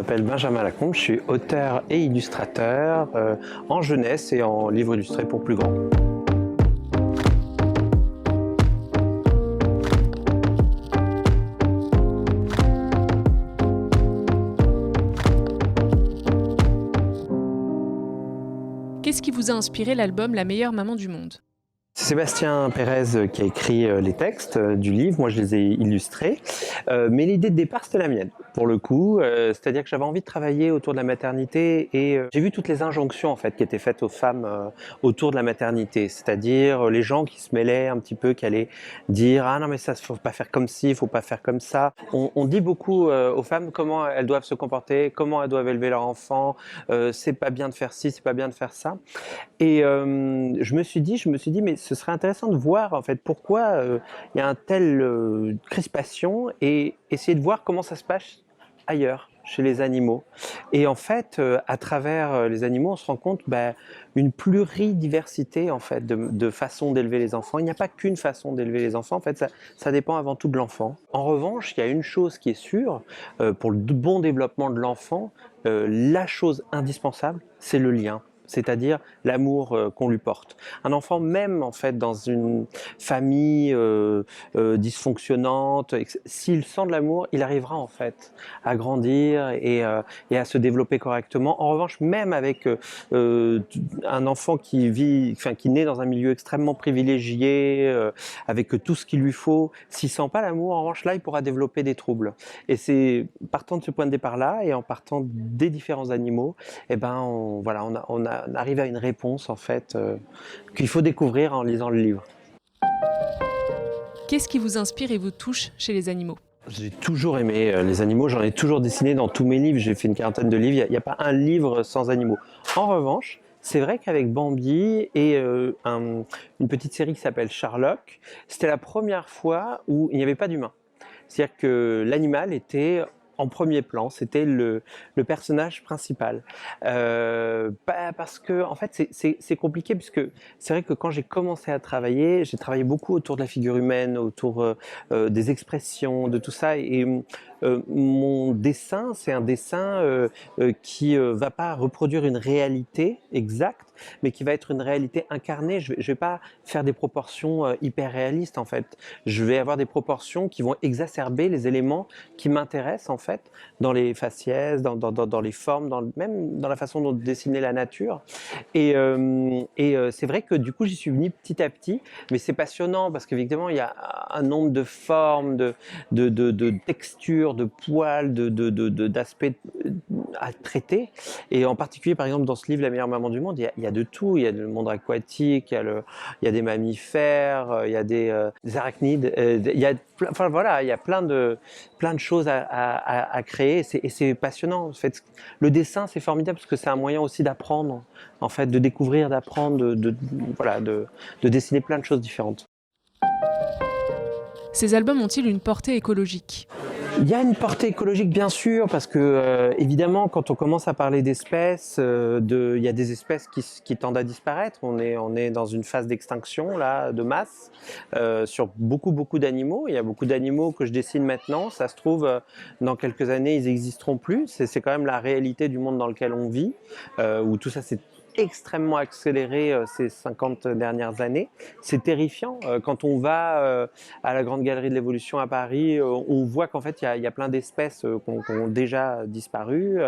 Je m'appelle Benjamin Lacombe, je suis auteur et illustrateur en jeunesse et en livres illustrés pour plus grands. Qu'est-ce qui vous a inspiré l'album La meilleure maman du monde ? C'est Sébastien Pérez qui a écrit les textes du livre, moi je les ai illustrés, mais l'idée de départ c'était la mienne, pour le coup, c'est-à-dire que j'avais envie de travailler autour de la maternité et j'ai vu toutes les injonctions en fait qui étaient faites aux femmes autour de la maternité, c'est-à-dire les gens qui se mêlaient un petit peu, qui allaient dire « Ah non mais ça, faut pas faire comme ci, faut pas faire comme ça ». On dit beaucoup aux femmes comment elles doivent se comporter, comment elles doivent élever leur enfant, c'est pas bien de faire ci, c'est pas bien de faire ça. Et je me suis dit, mais ce serait intéressant de voir en fait pourquoi il y a un tel crispation et essayer de voir comment ça se passe ailleurs, chez les animaux. Et en fait, à travers les animaux, on se rend compte une pluridiversité en fait de façons d'élever les enfants. Il n'y a pas qu'une façon d'élever les enfants. En fait, ça dépend avant tout de l'enfant. En revanche, il y a une chose qui est sûre pour le bon développement de l'enfant, la chose indispensable, c'est le lien. C'est-à-dire l'amour qu'on lui porte. Un enfant, même en fait dans une famille dysfonctionnante, s'il sent de l'amour, il arrivera en fait à grandir et à se développer correctement. En revanche, même avec un enfant qui naît dans un milieu extrêmement privilégié, avec tout ce qu'il lui faut, s'il sent pas l'amour, en revanche là, il pourra développer des troubles. Et c'est partant de ce point de départ-là et en partant des différents animaux, on arrive à une réponse en fait qu'il faut découvrir en lisant le livre. Qu'est-ce qui vous inspire et vous touche chez les animaux ? J'ai toujours aimé les animaux, j'en ai toujours dessiné dans tous mes livres, j'ai fait une quarantaine de livres, il n'y a pas un livre sans animaux. En revanche, c'est vrai qu'avec Bambi et une petite série qui s'appelle Sherlock, c'était la première fois où il n'y avait pas d'humain. C'est-à-dire que l'animal était en premier plan, c'était le personnage principal. Parce que en fait c'est compliqué puisque c'est vrai que quand j'ai commencé à travailler, j'ai travaillé beaucoup autour de la figure humaine, autour des expressions, de tout ça. Et mon dessin, c'est un dessin qui va pas reproduire une réalité exacte, mais qui va être une réalité incarnée. Je vais pas faire des proportions hyper réalistes en fait. Je vais avoir des proportions qui vont exacerber les éléments qui m'intéressent en fait dans les faciès, dans les formes, même dans la façon dont dessiner la nature. Et c'est vrai que du coup j'y suis venu petit à petit, mais c'est passionnant parce qu'évidemment il y a un nombre de formes, de textures, de poils, d'aspects à traiter. Et en particulier par exemple dans ce livre La meilleure maman du monde, il y a de tout. Il y a le monde aquatique, il y a des mammifères, il y a des arachnides, il y a plein de choses à créer et c'est passionnant. En fait, le dessin c'est formidable parce que c'est un moyen aussi d'apprendre, en fait, de découvrir, d'apprendre, de dessiner plein de choses différentes. Ces albums ont-ils une portée écologique ? Il y a une portée écologique bien sûr parce que évidemment quand on commence à parler d'espèces, il y a des espèces qui tendent à disparaître. On est dans une phase d'extinction là de masse sur beaucoup d'animaux. Il y a beaucoup d'animaux que je dessine maintenant. Ça se trouve dans quelques années ils n'existeront plus. C'est quand même la réalité du monde dans lequel on vit où tout ça c'est extrêmement accéléré ces 50 dernières années. C'est terrifiant. Quand on va à la Grande Galerie de l'Évolution à Paris, on voit qu'en fait, il y a plein d'espèces qui ont déjà disparu.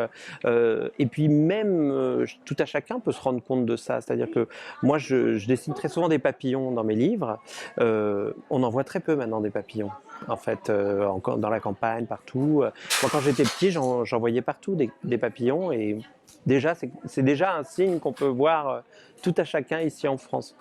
Et puis même, tout à chacun peut se rendre compte de ça. C'est-à-dire que moi, je dessine très souvent des papillons dans mes livres. On en voit très peu maintenant des papillons. En fait, dans la campagne, partout. Moi, quand j'étais petit, j'en voyais partout des papillons et déjà, c'est déjà un signe qu'on peut voir tout à chacun ici en France.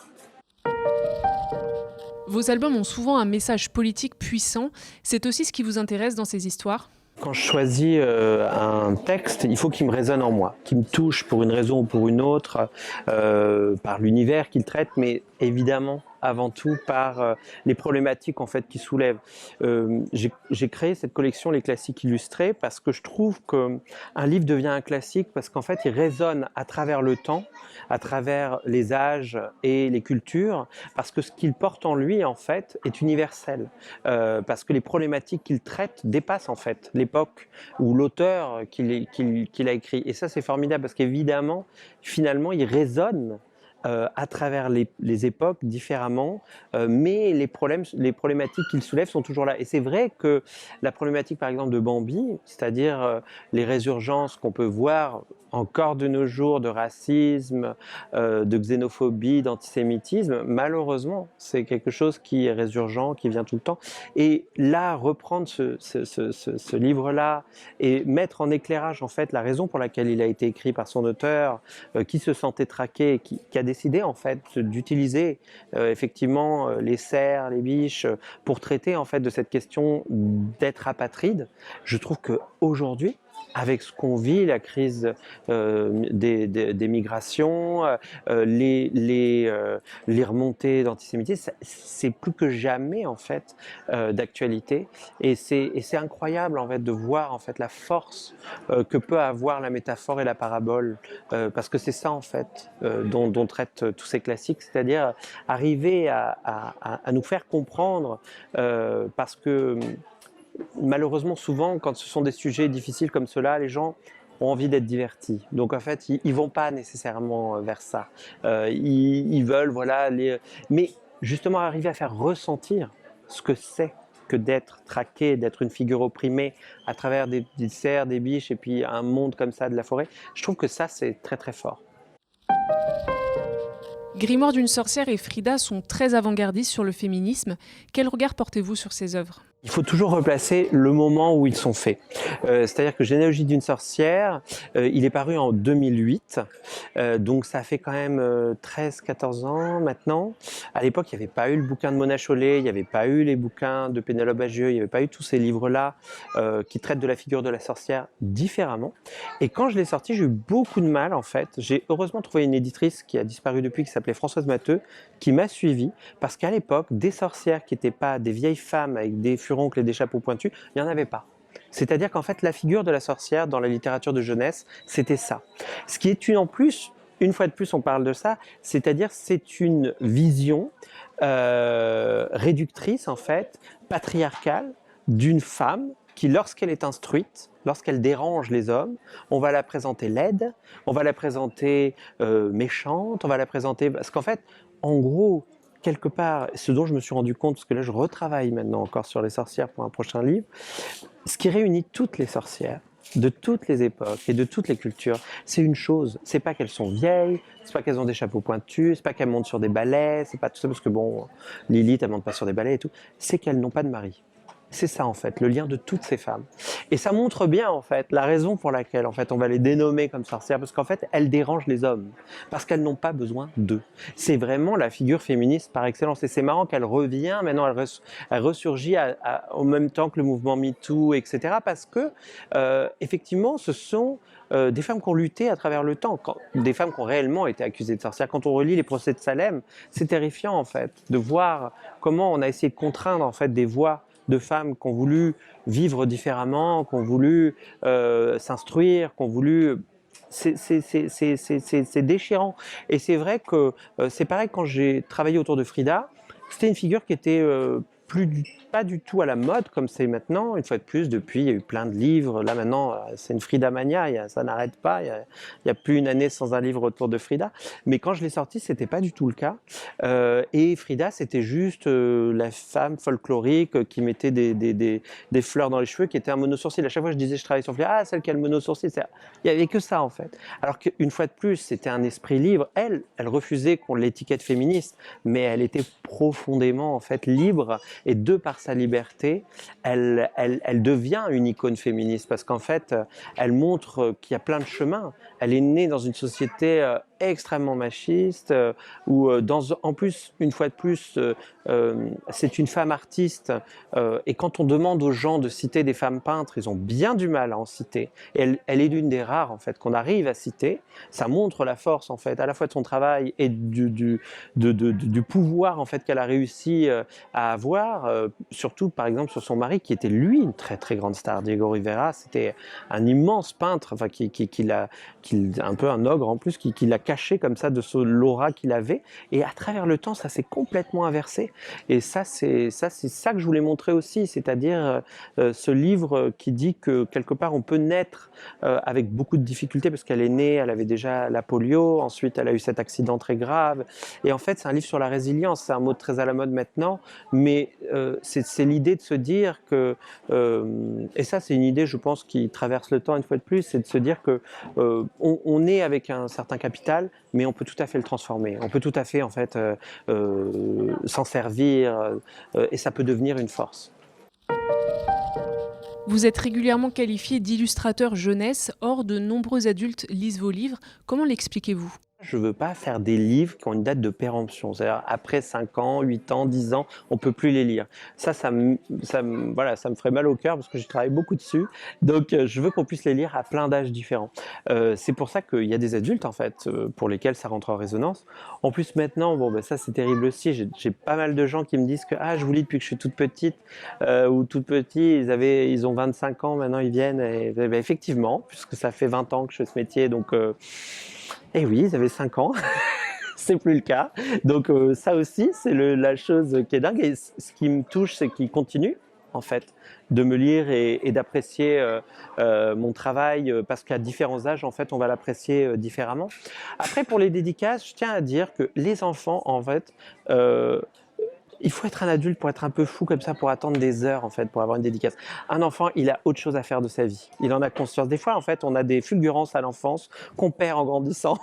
Vos albums ont souvent un message politique puissant. C'est aussi ce qui vous intéresse dans ces histoires ? Quand je choisis un texte, il faut qu'il me résonne en moi, qu'il me touche pour une raison ou pour une autre, par l'univers qu'il traite, mais évidemment avant tout par les problématiques en fait qu'il soulève. J'ai créé cette collection Les Classiques Illustrés parce que je trouve qu'un livre devient un classique parce qu'en fait il résonne à travers le temps, à travers les âges et les cultures, parce que ce qu'il porte en lui en fait est universel, parce que les problématiques qu'il traite dépassent en fait l'époque ou l'auteur qu'il a écrit. Et ça c'est formidable parce qu'évidemment, finalement, il résonne à travers les époques différemment, mais les problématiques qu'il soulève sont toujours là. Et c'est vrai que la problématique, par exemple, de Bambi, c'est-à-dire les résurgences qu'on peut voir encore de nos jours de racisme, de xénophobie, d'antisémitisme, malheureusement, c'est quelque chose qui est résurgent, qui vient tout le temps. Et là, reprendre ce livre-là et mettre en éclairage, en fait, la raison pour laquelle il a été écrit par son auteur, qui se sentait traqué, qui a décidé, en fait, d'utiliser effectivement les cerfs, les biches, pour traiter, en fait, de cette question d'être apatride. Je trouve qu'aujourd'hui, avec ce qu'on vit, la crise des migrations, les remontées d'antisémitisme, c'est plus que jamais en fait d'actualité. Et c'est incroyable en fait de voir en fait la force que peut avoir la métaphore et la parabole, parce que c'est ça en fait dont traitent tous ces classiques, c'est-à-dire arriver à nous faire comprendre, parce que malheureusement, souvent, quand ce sont des sujets difficiles comme cela, les gens ont envie d'être divertis. Donc, en fait, ils ne vont pas nécessairement vers ça. Ils veulent, voilà, mais justement, arriver à faire ressentir ce que c'est que d'être traqué, d'être une figure opprimée à travers des cerfs, des biches et puis un monde comme ça de la forêt, je trouve que ça, c'est très, très fort. Grimoire d'une sorcière et Frida sont très avant-gardistes sur le féminisme. Quel regard portez-vous sur ces œuvres ? Il faut toujours replacer le moment où ils sont faits. C'est-à-dire que Généalogie d'une sorcière, il est paru en 2008, donc ça fait quand même 13-14 ans maintenant. À l'époque, il n'y avait pas eu le bouquin de Mona Chollet, il n'y avait pas eu les bouquins de Pénélope Bagieux, il n'y avait pas eu tous ces livres-là qui traitent de la figure de la sorcière différemment. Et quand je l'ai sorti, j'ai eu beaucoup de mal en fait. J'ai heureusement trouvé une éditrice qui a disparu depuis, qui s'appelait Françoise Matteux, qui m'a suivi, parce qu'à l'époque, des sorcières qui n'étaient pas des vieilles femmes avec des furoncles et des chapeaux pointus, il n'y en avait pas. C'est-à-dire qu'en fait, la figure de la sorcière dans la littérature de jeunesse, c'était ça. Ce qui est en plus, une fois de plus, on parle de ça, c'est-à-dire c'est une vision réductrice, en fait, patriarcale, d'une femme qui, lorsqu'elle est instruite, lorsqu'elle dérange les hommes, on va la présenter laide, on va la présenter méchante, on va la présenter... Parce qu'en fait, en gros, quelque part, ce dont je me suis rendu compte, parce que là je retravaille maintenant encore sur les sorcières pour un prochain livre, ce qui réunit toutes les sorcières, de toutes les époques et de toutes les cultures, c'est une chose, c'est pas qu'elles sont vieilles, c'est pas qu'elles ont des chapeaux pointus, c'est pas qu'elles montent sur des balais, c'est pas tout ça, parce que bon, Lilith elle monte pas sur des balais et tout, c'est qu'elles n'ont pas de mari. C'est ça en fait, le lien de toutes ces femmes. Et ça montre bien en fait la raison pour laquelle en fait on va les dénommer comme sorcières, parce qu'en fait elles dérangent les hommes, parce qu'elles n'ont pas besoin d'eux. C'est vraiment la figure féministe par excellence. Et c'est marrant qu'elle revient, maintenant elle ressurgit au même temps que le mouvement MeToo, etc. Parce que effectivement ce sont des femmes qui ont lutté à travers le temps, des femmes qui ont réellement été accusées de sorcières. Quand on relit les procès de Salem, c'est terrifiant en fait de voir comment on a essayé de contraindre en fait des voix de femmes qui ont voulu vivre différemment, qui ont voulu s'instruire, qui ont voulu... C'est déchirant. Et c'est vrai que c'est pareil quand j'ai travaillé autour de Frida, c'était une figure qui était pas du tout à la mode comme c'est maintenant. Une fois de plus, depuis, il y a eu plein de livres. Là maintenant, c'est une Frida mania, ça n'arrête pas. Il y a plus une année sans un livre autour de Frida. Mais quand je l'ai sorti, c'était pas du tout le cas. Et Frida, c'était juste la femme folklorique qui mettait des fleurs dans les cheveux, qui était un monosourcil. À chaque fois, je disais, je travaille sur Frida, celle qui a le monosourcil. Il y avait que ça en fait. Alors qu'une fois de plus, c'était un esprit libre. Elle refusait qu'on l'étiquette féministe, mais elle était profondément en fait libre. Et de par sa liberté, elle devient une icône féministe parce qu'en fait, elle montre qu'il y a plein de chemins. Elle est née dans une société extrêmement machiste, où en plus, une fois de plus, c'est une femme artiste, et quand on demande aux gens de citer des femmes peintres, ils ont bien du mal à en citer. Et elle est l'une des rares en fait qu'on arrive à citer. Ça montre la force en fait, à la fois de son travail et du pouvoir en fait qu'elle a réussi à avoir, surtout par exemple sur son mari qui était lui une très très grande star. Diego Rivera, c'était un immense peintre, enfin un peu un ogre en plus, qui l'a caché comme ça de l'aura qu'il avait. Et à travers le temps, ça s'est complètement inversé. Et ça c'est ça que je voulais montrer aussi, c'est-à-dire ce livre qui dit que quelque part on peut naître avec beaucoup de difficultés parce qu'elle est née, elle avait déjà la polio, ensuite elle a eu cet accident très grave. Et en fait, c'est un livre sur la résilience, c'est un mot très à la mode maintenant, mais c'est l'idée de se dire que, et ça c'est une idée je pense qui traverse le temps une fois de plus, c'est de se dire que on est avec un certain capital, mais on peut tout à fait le transformer, on peut tout à fait en fait s'en servir, et ça peut devenir une force. Vous êtes régulièrement qualifié d'illustrateur jeunesse, or de nombreux adultes lisent vos livres. Comment l'expliquez-vous? Je ne veux pas faire des livres qui ont une date de péremption. C'est-à-dire après 5 ans, 8 ans, 10 ans, on ne peut plus les lire. Voilà, ça me ferait mal au cœur parce que je travaille beaucoup dessus. Donc je veux qu'on puisse les lire à plein d'âges différents. C'est pour ça qu'il y a des adultes en fait pour lesquels ça rentre en résonance. En plus maintenant, bon, ben, ça c'est terrible aussi. J'ai pas mal de gens qui me disent que je vous lis depuis que je suis toute petite ou toute petit. Ils ont 25 ans, maintenant ils viennent. Et, ben, effectivement, puisque ça fait 20 ans que je fais ce métier. Donc et oui, ils avaient 5 ans, c'est plus le cas. Donc ça aussi, c'est la chose qui est dingue. Et ce qui me touche, c'est qu'ils continuent, en fait, de me lire et d'apprécier mon travail, parce qu'à différents âges, en fait, on va l'apprécier différemment. Après, pour les dédicaces, je tiens à dire que les enfants, en fait, il faut être un adulte pour être un peu fou comme ça, pour attendre des heures en fait, pour avoir une dédicace. Un enfant, il a autre chose à faire de sa vie. Il en a conscience. Des fois, en fait, on a des fulgurances à l'enfance qu'on perd en grandissant.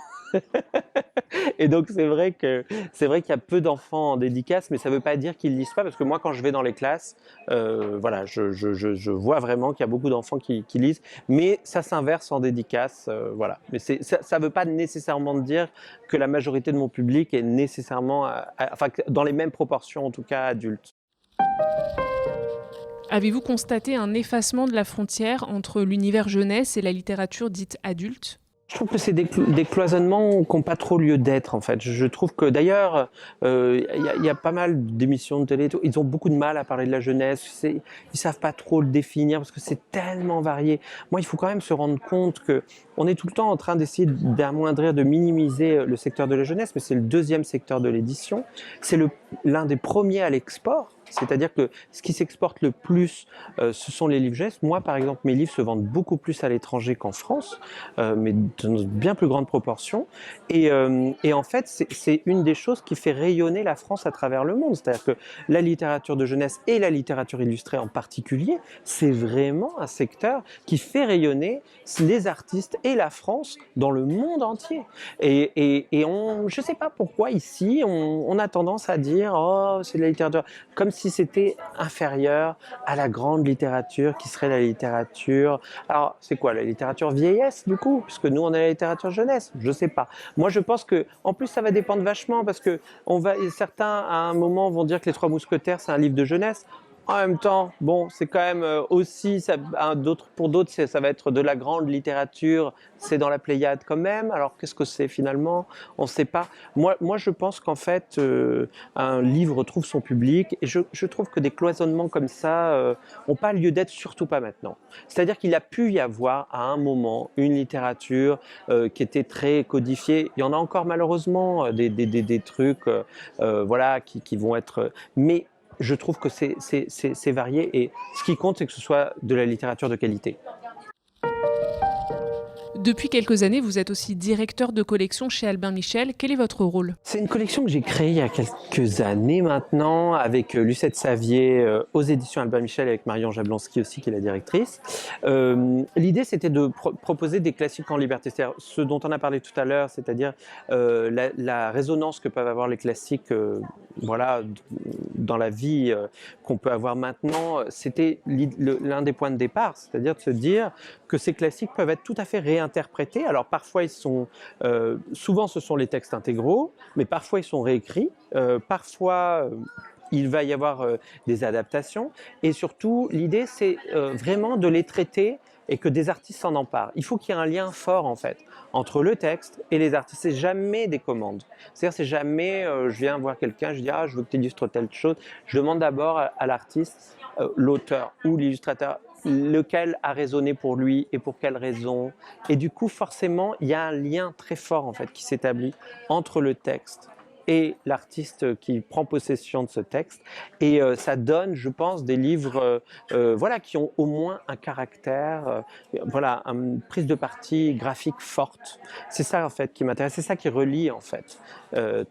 Et donc c'est vrai qu'il y a peu d'enfants en dédicace, mais ça ne veut pas dire qu'ils lisent pas, parce que moi quand je vais dans les classes, voilà, je vois vraiment qu'il y a beaucoup d'enfants qui lisent, mais ça s'inverse en dédicace, voilà. Mais ça ne veut pas nécessairement dire que la majorité de mon public est nécessairement, enfin dans les mêmes proportions en tout cas adulte. Avez-vous constaté un effacement de la frontière entre l'univers jeunesse et la littérature dite adulte? Je trouve que c'est des cloisonnements qui n'ont pas trop lieu d'être en fait. Je trouve que d'ailleurs, il y a pas mal d'émissions de télé, et tout, ils ont beaucoup de mal à parler de la jeunesse, ils savent pas trop le définir parce que c'est tellement varié. Moi, il faut quand même se rendre compte que on est tout le temps en train d'essayer d'amoindrir, de minimiser le secteur de la jeunesse, mais c'est le deuxième secteur de l'édition. C'est l'un des premiers à l'export. C'est-à-dire que ce qui s'exporte le plus, ce sont les livres jeunesse. Moi, par exemple, mes livres se vendent beaucoup plus à l'étranger qu'en France, mais dans une bien plus grande proportion. Et en fait, c'est une des choses qui fait rayonner la France à travers le monde. C'est-à-dire que la littérature de jeunesse et la littérature illustrée en particulier, c'est vraiment un secteur qui fait rayonner les artistes et la France dans le monde entier. Et je ne sais pas pourquoi ici, on a tendance à dire « Oh, c'est de la littérature », comme si c'était inférieur à la grande littérature qui serait la littérature. Alors, c'est quoi la littérature vieillesse du coup? Puisque nous, on a la littérature jeunesse. Je sais pas. Moi, je pense que, en plus, ça va dépendre vachement parce que certains, à un moment, vont dire que Les Trois Mousquetaires, c'est un livre de jeunesse. En même temps, bon, c'est quand même aussi, pour d'autres, ça va être de la grande littérature, c'est dans la Pléiade quand même. Alors, qu'est-ce que c'est finalement? On ne sait pas. Moi, je pense qu'en fait, un livre trouve son public, et je trouve que des cloisonnements comme ça n'ont pas lieu d'être, surtout pas maintenant. C'est-à-dire qu'il a pu y avoir à un moment une littérature qui était très codifiée. Il y en a encore malheureusement des trucs voilà, qui vont être... Mais je trouve que c'est varié, et ce qui compte, c'est que ce soit de la littérature de qualité. Depuis quelques années, vous êtes aussi directeur de collection chez Albin Michel. Quel est votre rôle? C'est une collection que j'ai créée il y a quelques années maintenant avec Lucette Savier aux éditions Albin Michel, avec Marion Jablonski aussi qui est la directrice. L'idée c'était de proposer des classiques en liberté, c'est-à-dire ce dont on a parlé tout à l'heure, c'est-à-dire la résonance que peuvent avoir les classiques voilà, dans la vie qu'on peut avoir maintenant. C'était l'un des points de départ, c'est-à-dire de se dire que ces classiques peuvent être tout à fait réinterprétés interprétés. Alors parfois souvent ce sont les textes intégraux, mais parfois ils sont réécrits. Parfois il va y avoir des adaptations. Et surtout, l'idée c'est vraiment de les traiter et que des artistes s'en emparent. Il faut qu'il y ait un lien fort en fait entre le texte et les artistes. C'est jamais des commandes. C'est-à-dire c'est jamais je viens voir quelqu'un, je dis je veux que tu illustres telle chose. Je demande d'abord à l'artiste, l'auteur ou l'illustrateur, lequel a résonné pour lui et pour quelle raison. Et du coup, forcément, il y a un lien très fort en fait qui s'établit entre le texte et l'artiste qui prend possession de ce texte. Et ça donne, je pense, des livres voilà, qui ont au moins un caractère, voilà, une prise de parti graphique forte. C'est ça en fait qui m'intéresse, c'est ça qui relie en fait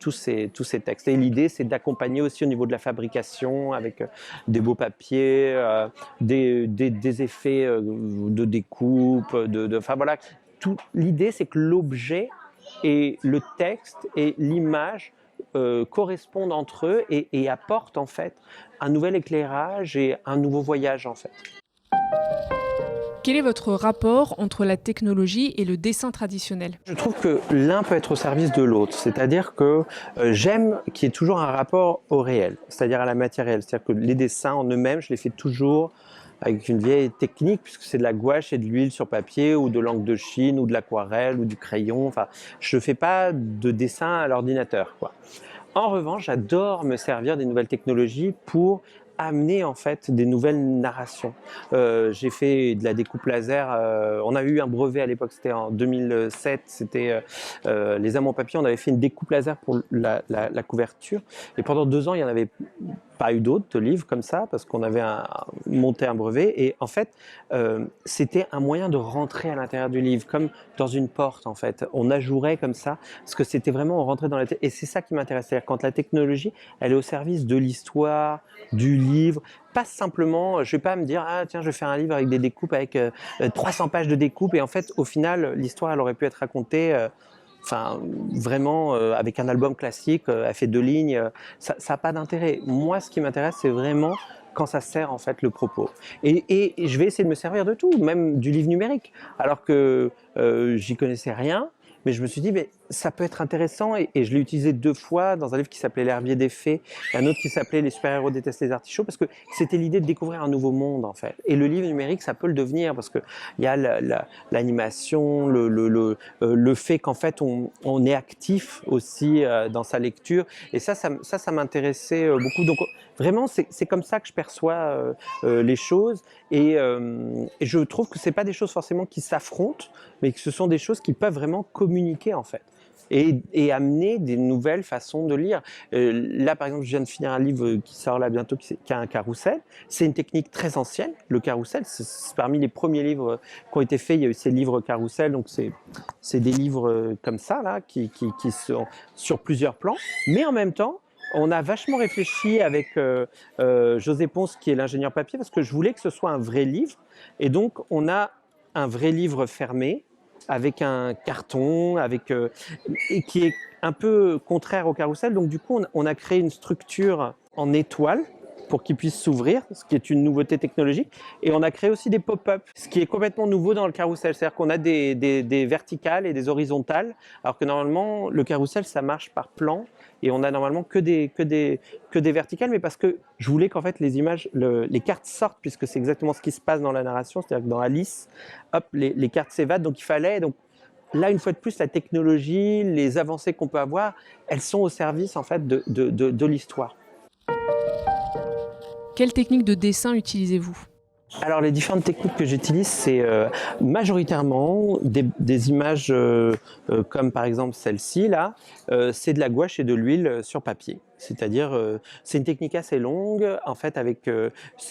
tous ces textes. Et l'idée, c'est d'accompagner aussi au niveau de la fabrication avec des beaux papiers, des effets de découpe, enfin voilà. L'idée, c'est que l'objet et le texte et l'image correspondent entre eux et apportent en fait un nouvel éclairage et un nouveau voyage en fait. Quel est votre rapport entre la technologie et le dessin traditionnel? Je trouve que l'un peut être au service de l'autre, c'est-à-dire que j'aime qu'il y ait toujours un rapport au réel, c'est-à-dire à la matière réelle, c'est-à-dire que les dessins en eux-mêmes, je les fais toujours avec une vieille technique, puisque c'est de la gouache et de l'huile sur papier, ou de l'encre de Chine, ou de l'aquarelle, ou du crayon. Enfin, je ne fais pas de dessin à l'ordinateur, quoi. En revanche, j'adore me servir des nouvelles technologies pour amener en fait des nouvelles narrations. J'ai fait de la découpe laser. On a eu un brevet à l'époque, c'était en 2007. C'était les Amants Papier. On avait fait une découpe laser pour la couverture. Et pendant 2 ans, il y en avait pas eu d'autres de livres comme ça parce qu'on avait monté un brevet et en fait c'était un moyen de rentrer à l'intérieur du livre comme dans une porte en fait. On ajourait comme ça parce que c'était vraiment on rentrait dans la tête et c'est ça qui m'intéresse, c'est-à-dire quand la technologie elle est au service de l'histoire, du livre, pas simplement, je vais pas me dire tiens je vais faire un livre avec des découpes avec 300 pages de découpe et en fait au final l'histoire elle aurait pu être racontée enfin, vraiment, avec un album classique, elle fait 2 lignes, ça n'a pas d'intérêt. Moi, ce qui m'intéresse, c'est vraiment quand ça sert en fait le propos. Et je vais essayer de me servir de tout, même du livre numérique, alors que j'y connaissais rien. Mais je me suis dit, mais ça peut être intéressant et je l'ai utilisé 2 fois dans un livre qui s'appelait L'herbier des fées et un autre qui s'appelait Les super-héros détestent les artichauts parce que c'était l'idée de découvrir un nouveau monde en fait. Et le livre numérique, ça peut le devenir parce qu'il y a l'animation, le fait qu'en fait on est actif aussi dans sa lecture et ça m'intéressait beaucoup. Donc vraiment, c'est comme ça que je perçois les choses et je trouve que c'est pas des choses forcément qui s'affrontent, mais que ce sont des choses qui peuvent vraiment communiquer en fait. Et amener des nouvelles façons de lire. Là, par exemple, je viens de finir un livre qui sort là bientôt, qui a un carrousel. C'est une technique très ancienne, le carrousel. C'est parmi les premiers livres qui ont été faits. Il y a eu ces livres carrousel, donc c'est des livres comme ça, là, qui sont sur plusieurs plans. Mais en même temps, on a vachement réfléchi avec José Ponce, qui est l'ingénieur papier, parce que je voulais que ce soit un vrai livre. Et donc, on a un vrai livre fermé, avec un carton, et qui est un peu contraire au carrousel. Donc du coup, on a créé une structure en étoile pour qu'il puisse s'ouvrir, ce qui est une nouveauté technologique. Et on a créé aussi des pop-up, ce qui est complètement nouveau dans le carrousel. C'est-à-dire qu'on a des verticales et des horizontales, alors que normalement, le carrousel, ça marche par plan. Et on a normalement que des verticales, mais parce que je voulais qu'en fait les images, les cartes sortent, puisque c'est exactement ce qui se passe dans la narration, c'est-à-dire que dans Alice, hop, les cartes s'évadent, donc il fallait, donc là une fois de plus, la technologie, les avancées qu'on peut avoir, elles sont au service en fait de l'histoire. Quelle technique de dessin utilisez-vous? Alors les différentes techniques que j'utilise, c'est majoritairement des images comme par exemple celle-ci là, c'est de la gouache et de l'huile sur papier. C'est-à-dire, c'est une technique assez longue. En fait,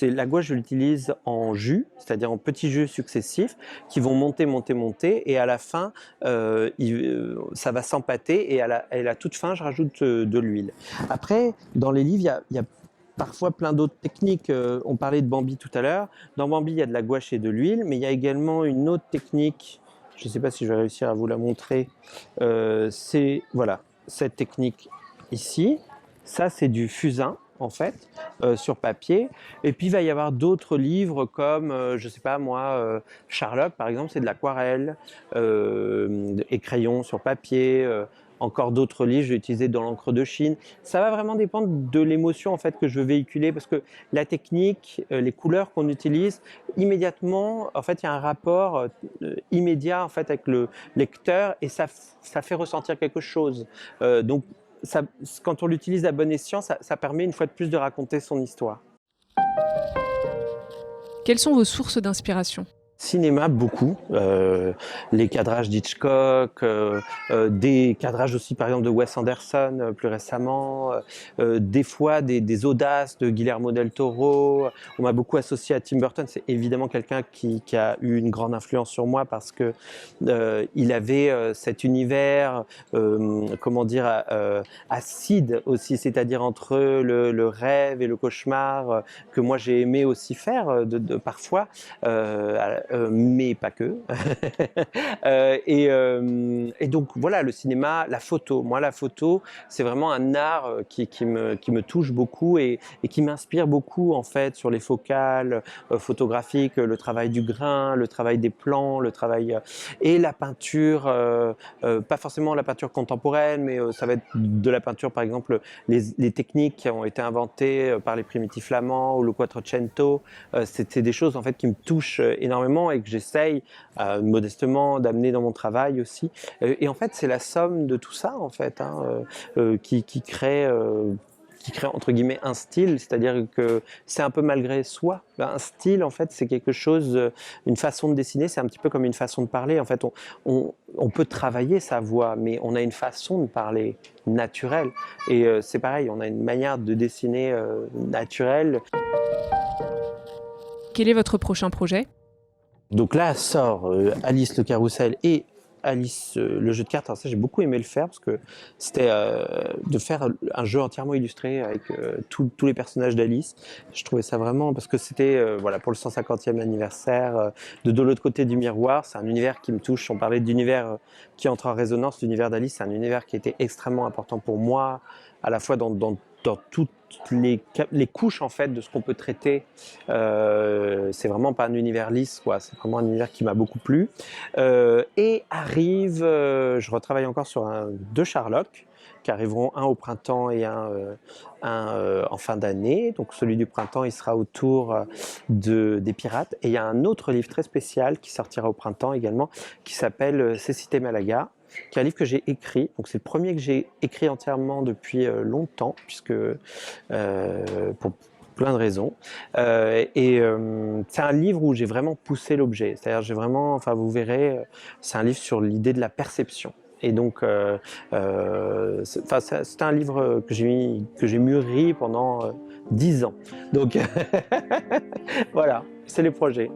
la gouache, je l'utilise en jus, c'est-à-dire en petits jus successifs qui vont monter, et à la fin, ça va s'empâter et à la toute fin, je rajoute de l'huile. Après, dans les livres, il y a parfois plein d'autres techniques. On parlait de Bambi tout à l'heure. Dans Bambi, il y a de la gouache et de l'huile, mais il y a également une autre technique. Je ne sais pas si je vais réussir à vous la montrer. C'est voilà, cette technique ici. Ça, c'est du fusain. en fait, sur papier. Et puis il va y avoir d'autres livres comme, je sais pas moi, Sherlock par exemple, c'est de l'aquarelle, et crayon sur papier. Encore d'autres livres, je vais utiliser dans l'encre de Chine. Ça va vraiment dépendre de l'émotion en fait que je veux véhiculer, parce que la technique, les couleurs qu'on utilise, immédiatement, en fait, il y a un rapport immédiat en fait avec le lecteur, et ça fait ressentir quelque chose. Donc ça, quand on l'utilise à bon escient, ça permet une fois de plus de raconter son histoire. Quelles sont vos sources d'inspiration? Cinéma, beaucoup. Les cadrages d'Hitchcock, des cadrages aussi par exemple de Wes Anderson plus récemment, des fois des audaces de Guillermo del Toro. On m'a beaucoup associé à Tim Burton. C'est évidemment quelqu'un qui a eu une grande influence sur moi, parce que il avait cet univers, comment dire, acide aussi, c'est-à-dire entre le rêve et le cauchemar, que moi j'ai aimé aussi faire parfois. Mais pas que. Et donc voilà, le cinéma, la photo. Moi, la photo, c'est vraiment un art qui me touche beaucoup, et qui m'inspire beaucoup en fait sur les focales photographiques, le travail du grain, le travail des plans, le travail et la peinture. Pas forcément la peinture contemporaine, mais ça va être de la peinture, par exemple, les techniques qui ont été inventées par les primitifs flamands ou le Quattrocento. C'est des choses en fait qui me touchent énormément, et que j'essaye modestement d'amener dans mon travail aussi. Et en fait, c'est la somme de tout ça en fait, hein, qui crée entre guillemets un style, c'est-à-dire que c'est un peu malgré soi. Un style, en fait, c'est quelque chose, une façon de dessiner, c'est un petit peu comme une façon de parler. En fait, on peut travailler sa voix, mais on a une façon de parler naturelle. Et c'est pareil, on a une manière de dessiner naturelle. Quel est votre prochain projet? Donc là sort Alice le Carrousel et Alice le jeu de cartes. Alors ça, j'ai beaucoup aimé le faire, parce que c'était de faire un jeu entièrement illustré avec tous les personnages d'Alice. Je trouvais ça vraiment, parce que c'était voilà, pour le 150e anniversaire de l'autre côté du miroir. C'est un univers qui me touche. On parlait d'univers qui entre en résonance. L'univers d'Alice, c'est un univers qui était extrêmement important pour moi, à la fois dans toutes les couches en fait de ce qu'on peut traiter. C'est vraiment pas un univers lisse, quoi. C'est vraiment un univers qui m'a beaucoup plu. Et arrive, je retravaille encore sur deux Sherlock, qui arriveront, un au printemps et un en fin d'année. Donc celui du printemps, il sera autour des pirates. Et il y a un autre livre très spécial qui sortira au printemps également, qui s'appelle Cécité Malaga, qui est un livre que j'ai écrit. Donc c'est le premier que j'ai écrit entièrement depuis longtemps, puisque pour plein de raisons. C'est un livre où j'ai vraiment poussé l'objet. C'est-à-dire, j'ai vraiment, enfin vous verrez, c'est un livre sur l'idée de la perception. Et donc, c'est un livre que j'ai mûri pendant 10 ans. Donc, voilà, c'est les projets.